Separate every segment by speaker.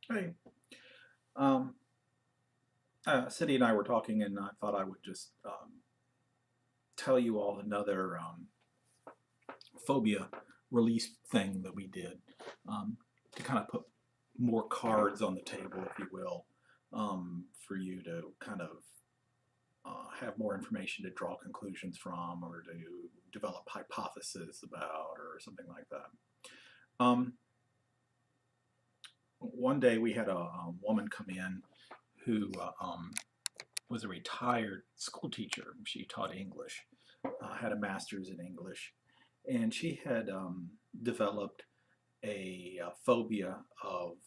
Speaker 1: Hey, um, Cindy and I were talking, and I thought I would just tell you all another phobia release thing that we did to kind of put more cards on the table, if you will, for you to kind of have more information to draw conclusions from or to develop hypotheses about or something like that. Um, One day we had a woman come in who was a retired school teacher. She taught English, had a master's in English, and she had developed a phobia of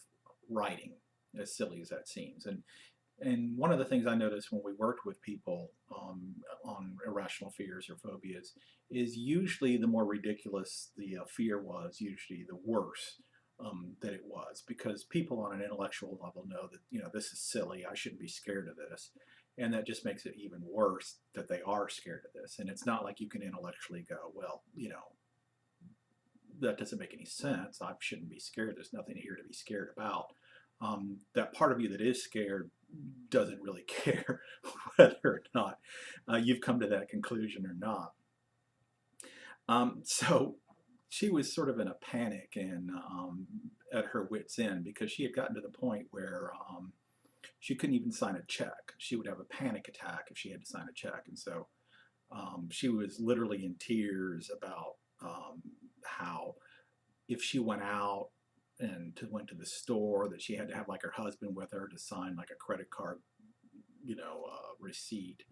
Speaker 1: writing, as silly as that seems. And one of the things I noticed when we worked with people on irrational fears or phobias is usually the more ridiculous the fear was, usually the worse that it was, because people on an intellectual level know that this is silly. I shouldn't be scared of this, and that just makes it even worse that they are scared of this. And it's not like you can intellectually go, well, that doesn't make any sense. I shouldn't be scared. There's nothing here to be scared about. That part of you that is scared doesn't really care whether or not you've come to that conclusion or not. So she was sort of in a panic and at her wit's end because she had gotten to the point where she couldn't even sign a check. She would have a panic attack if she had to sign a check. And so she was literally in tears about how if she went out and went to the store that she had to have like her husband with her to sign like a credit card, receipt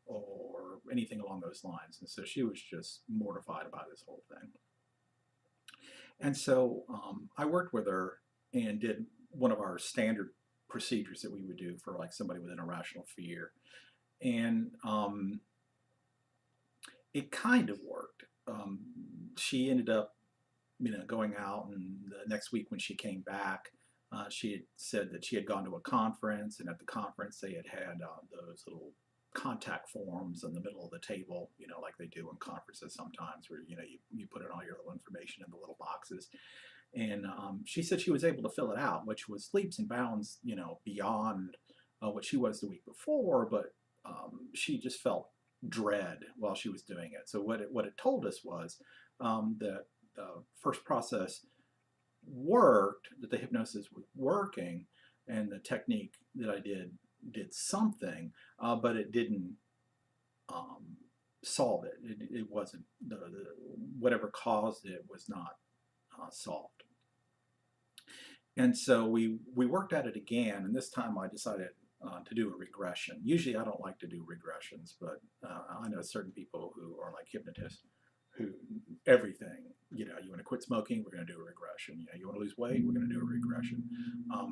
Speaker 1: or anything along those lines. And so she was just mortified about this whole thing. And so I worked with her and did one of our standard procedures that we would do for like somebody with an irrational fear. And it kind of worked. She ended up going out, and the next week when she came back, she had said that she had gone to a conference, and at the conference they had those little contact forms in the middle of the table, like they do in conferences sometimes, where you put in all your little information in the little boxes. And she said she was able to fill it out, which was leaps and bounds, beyond what she was the week before, but she just felt dread while she was doing it. So what it told us was that the first process worked, that the hypnosis was working, and the technique that I did something, but it didn't solve it. It wasn't whatever caused it was not solved. And so we worked at it again, and this time I decided to do a regression. Usually I don't like to do regressions, but I know certain people who are like hypnotists who everything, you want to quit smoking, we're going to do a regression. You want to lose weight, we're going to do a regression.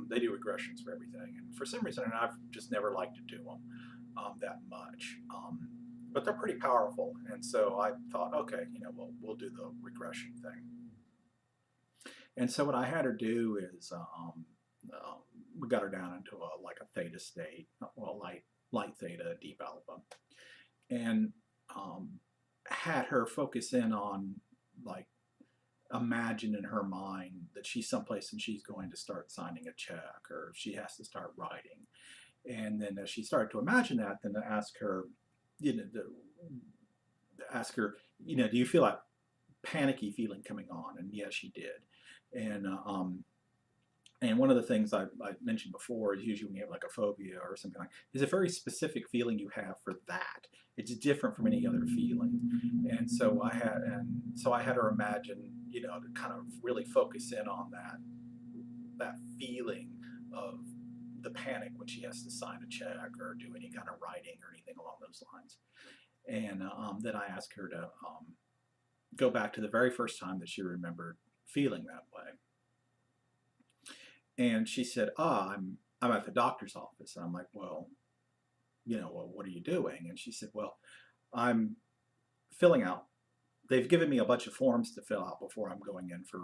Speaker 1: They do regressions for everything. And for some reason, and I've just never liked to do them that much. But they're pretty powerful. And so I thought, okay, we'll do the regression thing. And so what I had her do is we got her down into like a theta state, well, light theta, deep alpha, and had her focus in on like imagine in her mind that she's someplace and she's going to start signing a check or she has to start writing. And then as she started to imagine that, then to ask her, do you feel that panicky feeling coming on? And yes, she did. And and one of the things I mentioned before is usually when you have like a phobia or something like, is a very specific feeling you have for that. It's different from any other feeling. And so I had her imagine, to kind of really focus in on that feeling of the panic when she has to sign a check or do any kind of writing or anything along those lines. And then I asked her to go back to the very first time that she remembered feeling that way. And she said, I'm at the doctor's office. And I'm like, well, what are you doing? And she said, well, I'm filling out. They've given me a bunch of forms to fill out before I'm going in for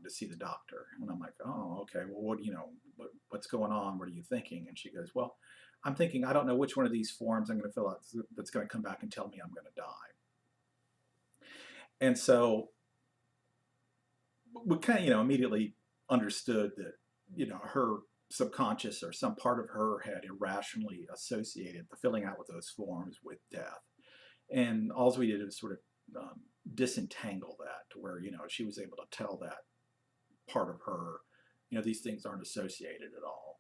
Speaker 1: to see the doctor. And I'm like, oh, okay. Well, what's going on? What are you thinking? And she goes, well, I'm thinking I don't know which one of these forms I'm going to fill out that's going to come back and tell me I'm going to die. And so we kind of, immediately understood that, her subconscious or some part of her had irrationally associated the filling out with those forms with death. And all we did was sort of disentangle that to where, she was able to tell that part of her, these things aren't associated at all.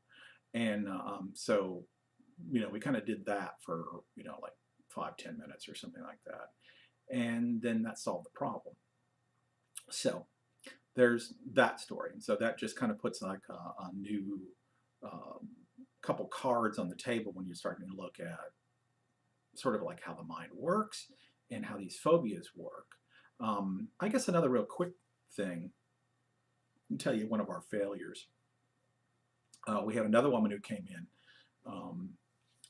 Speaker 1: And so, we kind of did that for, like 5-10 minutes or something like that. And then that solved the problem. So there's that story. And so that just kind of puts like a new couple cards on the table when you're starting to look at sort of like how the mind works and how these phobias work. I guess another real quick thing, I'll tell you one of our failures. We had another woman who came in,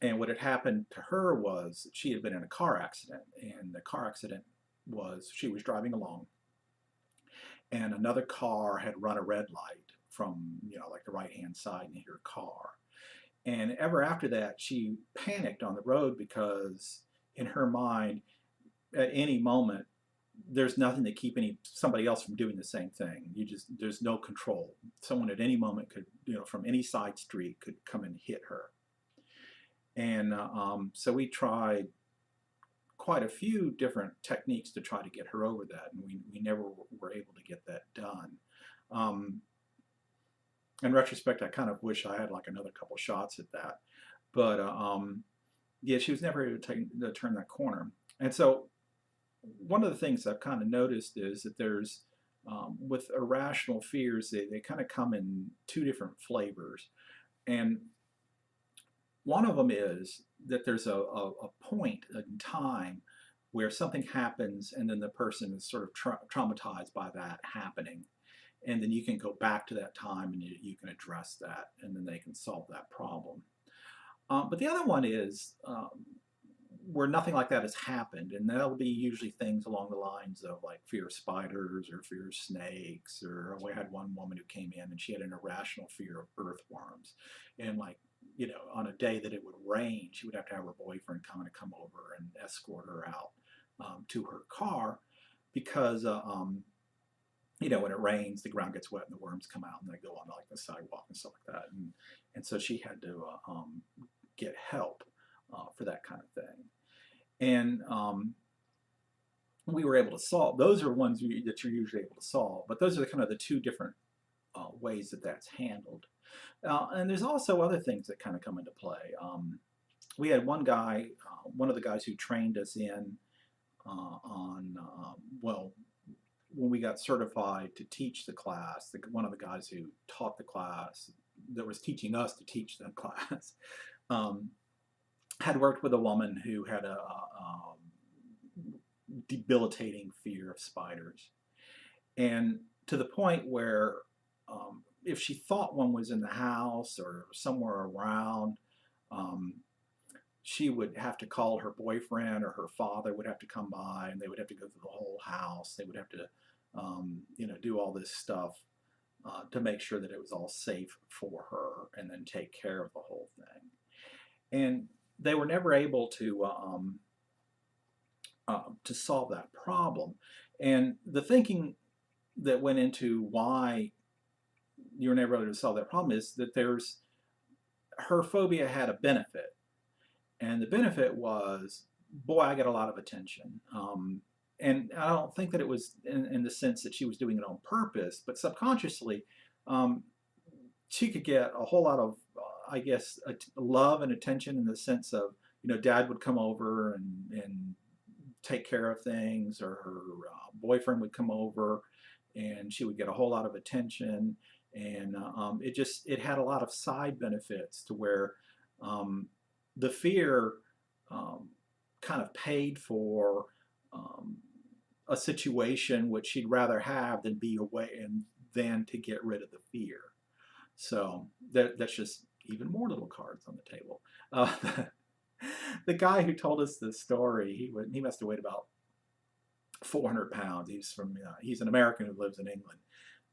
Speaker 1: and what had happened to her was she had been in a car accident, and the car accident was she was driving along, and another car had run a red light from, like the right-hand side in her car. And ever after that, she panicked on the road because in her mind, at any moment, there's nothing to keep somebody else from doing the same thing. There's no control. Someone at any moment could, from any side street could come and hit her. And so we tried quite a few different techniques to try to get her over that, and we never were able to get that done. In retrospect, I kind of wish I had like another couple shots at that, but yeah, she was never able to turn that corner. And so one of the things I've kind of noticed is that there's with irrational fears, they kind of come in two different flavors. And one of them is that there's a point in time where something happens and then the person is sort of traumatized by that happening. And then you can go back to that time and you can address that, and then they can solve that problem. But the other one is where nothing like that has happened, and that'll be usually things along the lines of like fear of spiders or fear of snakes, or we had one woman who came in and she had an irrational fear of earthworms. And like, on a day that it would rain, she would have to have her boyfriend come over and escort her out to her car because when it rains, the ground gets wet and the worms come out and they go on like the sidewalk and stuff like that. And so she had to get help for that kind of thing. And we were able to solve. Those are ones that you're usually able to solve, but those are kind of the two different ways that that's handled. And there's also other things that kind of come into play. We had one guy, one of the guys who trained us in when we got certified to teach the class, one of the guys who taught the class, that was teaching us to teach the class, had worked with a woman who had a debilitating fear of spiders. And to the point where if she thought one was in the house or somewhere around, she would have to call her boyfriend, or her father would have to come by, and they would have to go through the whole house. They would have to do all this stuff to make sure that it was all safe for her, and then take care of the whole thing. And they were never able to solve that problem. And the thinking that went into why you were never able to solve that problem is that her phobia had a benefit. And the benefit was, boy, I get a lot of attention. And I don't think that it was in the sense that she was doing it on purpose, but subconsciously, she could get a whole lot of, I guess, love and attention in the sense of, Dad would come over and take care of things, or her boyfriend would come over, and she would get a whole lot of attention. And it had a lot of side benefits to where the fear kind of paid for a situation which she'd rather have than be away, and than to get rid of the fear. So that's just even more little cards on the table. The guy who told us this story, he must have weighed about 400 pounds. He's an American who lives in England,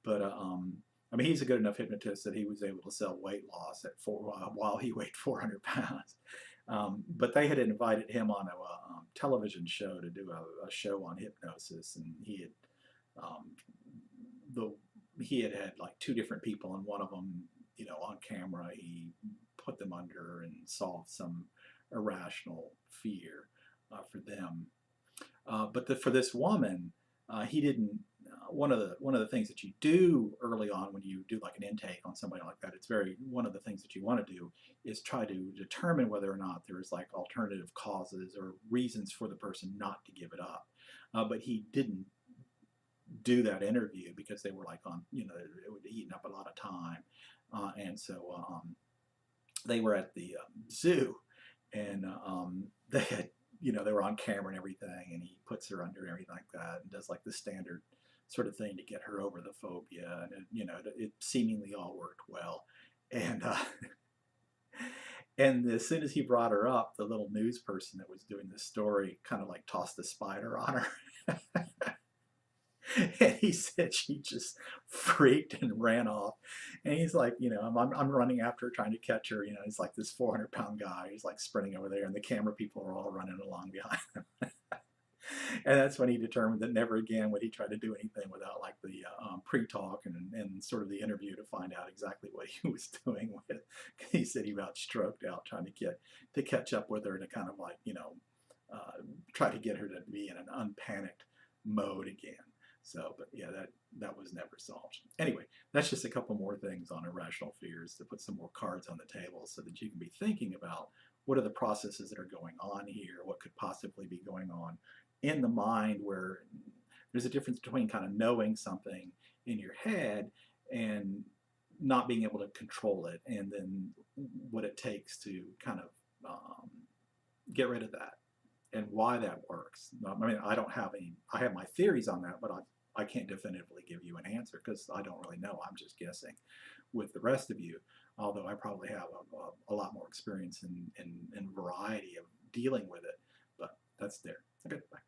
Speaker 1: but he's a good enough hypnotist that he was able to sell weight loss while he weighed 400 pounds. But they had invited him on a television show to do a show on hypnosis, and he had had like two different people, and one of them on camera, he put them under and solved some irrational fear for them. But for this woman, he didn't. One of the things that you do early on when you do like an intake on somebody like that, it's very one of the things that you want to do is try to determine whether or not there's like alternative causes or reasons for the person not to give it up. But he didn't do that interview because they were like on, it would eaten up a lot of time, and so they were at the zoo, and they had, they were on camera and everything, and he puts her under and everything like that, and does like the standard sort of thing to get her over the phobia, and it seemingly all worked well, and and as soon as he brought her up, the little news person that was doing the story kind of like tossed a spider on her. And he said she just freaked and ran off. And he's like, I'm running after her, trying to catch her. He's like this 400-pound guy. He's like sprinting over there, and the camera people are all running along behind him. And that's when he determined that never again would he try to do anything without like the pre-talk and sort of the interview to find out exactly what he was doing with. He said he about stroked out trying to catch up with her to kind of like, try to get her to be in an unpanicked mode again. So, but yeah, that was never solved. Anyway, that's just a couple more things on irrational fears to put some more cards on the table so that you can be thinking about what are the processes that are going on here, what could possibly be going on in the mind, where there's a difference between kind of knowing something in your head and not being able to control it, and then what it takes to kind of get rid of that and why that works. I mean, I have my theories on that, but I can't definitively give you an answer because I don't really know. I'm just guessing with the rest of you, although I probably have a lot more experience and variety of dealing with it, but that's there. Okay, bye.